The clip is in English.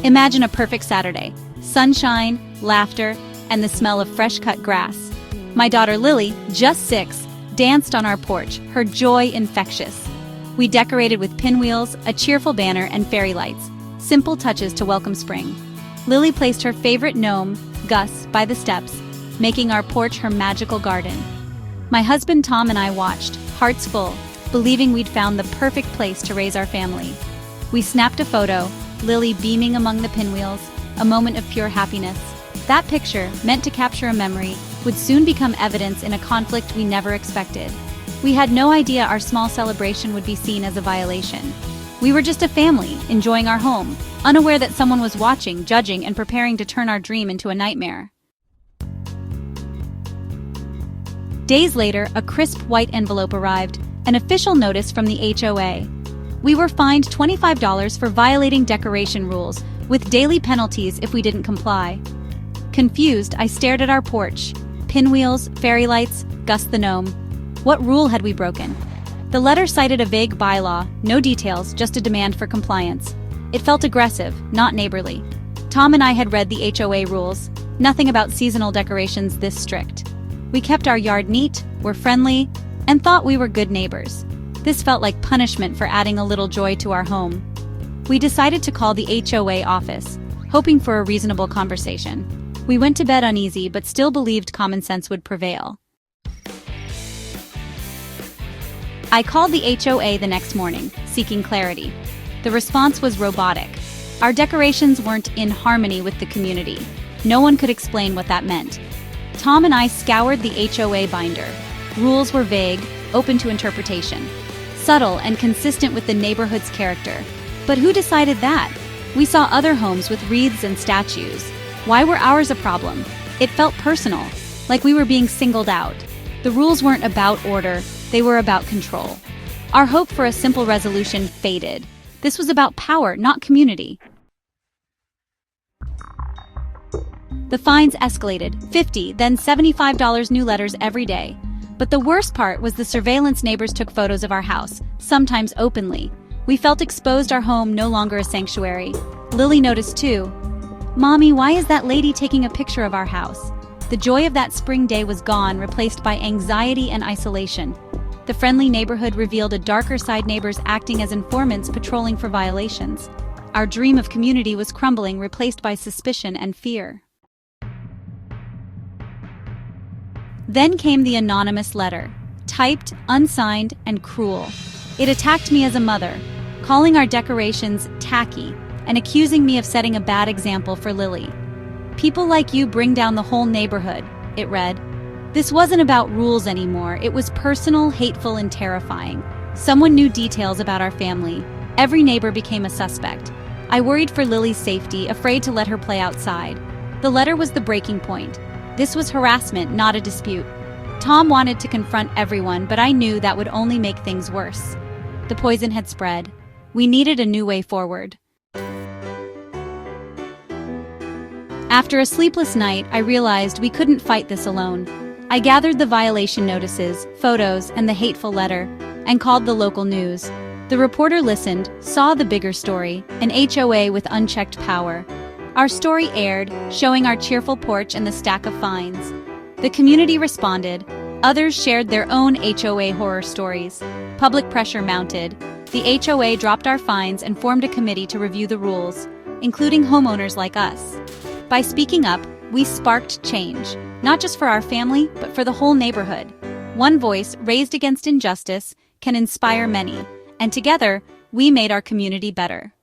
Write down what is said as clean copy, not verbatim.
Imagine a perfect Saturday. Sunshine, laughter, and the smell of fresh-cut grass. My daughter Lily, just 6, danced on our porch, her joy infectious. We decorated with pinwheels, a cheerful banner, and fairy lights, simple touches to welcome spring. Lily placed her favorite gnome, Gus, by the steps, making our porch her magical garden. My husband Tom and I watched, hearts full, believing we'd found the perfect place to raise our family. We snapped a photo, Lily beaming among the pinwheels, a moment of pure happiness. That picture, meant to capture a memory, would soon become evidence in a conflict we never expected. We had no idea our small celebration would be seen as a violation. We were just a family, enjoying our home, unaware that someone was watching, judging, and preparing to turn our dream into a nightmare. Days later, a crisp white envelope arrived, an official notice from the HOA. We were fined $25 for violating decoration rules, with daily penalties if we didn't comply. Confused, I stared at our porch. Pinwheels, fairy lights, Gus the gnome. What rule had we broken? The letter cited a vague bylaw, no details, just a demand for compliance. It felt aggressive, not neighborly. Tom and I had read the HOA rules, nothing about seasonal decorations this strict. We kept our yard neat, were friendly, and thought we were good neighbors. This felt like punishment for adding a little joy to our home. We decided to call the HOA office, hoping for a reasonable conversation. We went to bed uneasy but still believed common sense would prevail. I called the HOA the next morning, seeking clarity. The response was robotic. Our decorations weren't in harmony with the community. No one could explain what that meant. Tom and I scoured the HOA binder. Rules were vague, open to interpretation, subtle and consistent with the neighborhood's character. But who decided that? We saw other homes with wreaths and statues. Why were ours a problem? It felt personal, like we were being singled out. The rules weren't about order, they were about control. Our hope for a simple resolution faded. This was about power, not community. The fines escalated, $50, then $75 new letters every day. But the worst part was the surveillance. Neighbors took photos of our house, sometimes openly. We felt exposed, our home no longer a sanctuary. Lily noticed too. "Mommy, why is that lady taking a picture of our house?" The joy of that spring day was gone, replaced by anxiety and isolation. The friendly neighborhood revealed a darker side, neighbors acting as informants, patrolling for violations. Our dream of community was crumbling, replaced by suspicion and fear. Then came the anonymous letter, typed, unsigned, and cruel. It attacked me as a mother, calling our decorations tacky and accusing me of setting a bad example for Lily. "People like you bring down the whole neighborhood," it read. This wasn't about rules anymore. It was personal, hateful, and terrifying. Someone knew details about our family. Every neighbor became a suspect. I worried for Lily's safety, afraid to let her play outside. The letter was the breaking point. This was harassment, not a dispute. Tom wanted to confront everyone, but I knew that would only make things worse. The poison had spread. We needed a new way forward. After a sleepless night, I realized we couldn't fight this alone. I gathered the violation notices, photos, and the hateful letter, and called the local news. The reporter listened, saw the bigger story, an HOA with unchecked power. Our story aired, showing our cheerful porch and the stack of fines. The community responded. Others shared their own HOA horror stories. Public pressure mounted. The HOA dropped our fines and formed a committee to review the rules, including homeowners like us. By speaking up, we sparked change, not just for our family, but for the whole neighborhood. One voice raised against injustice can inspire many, and together, we made our community better.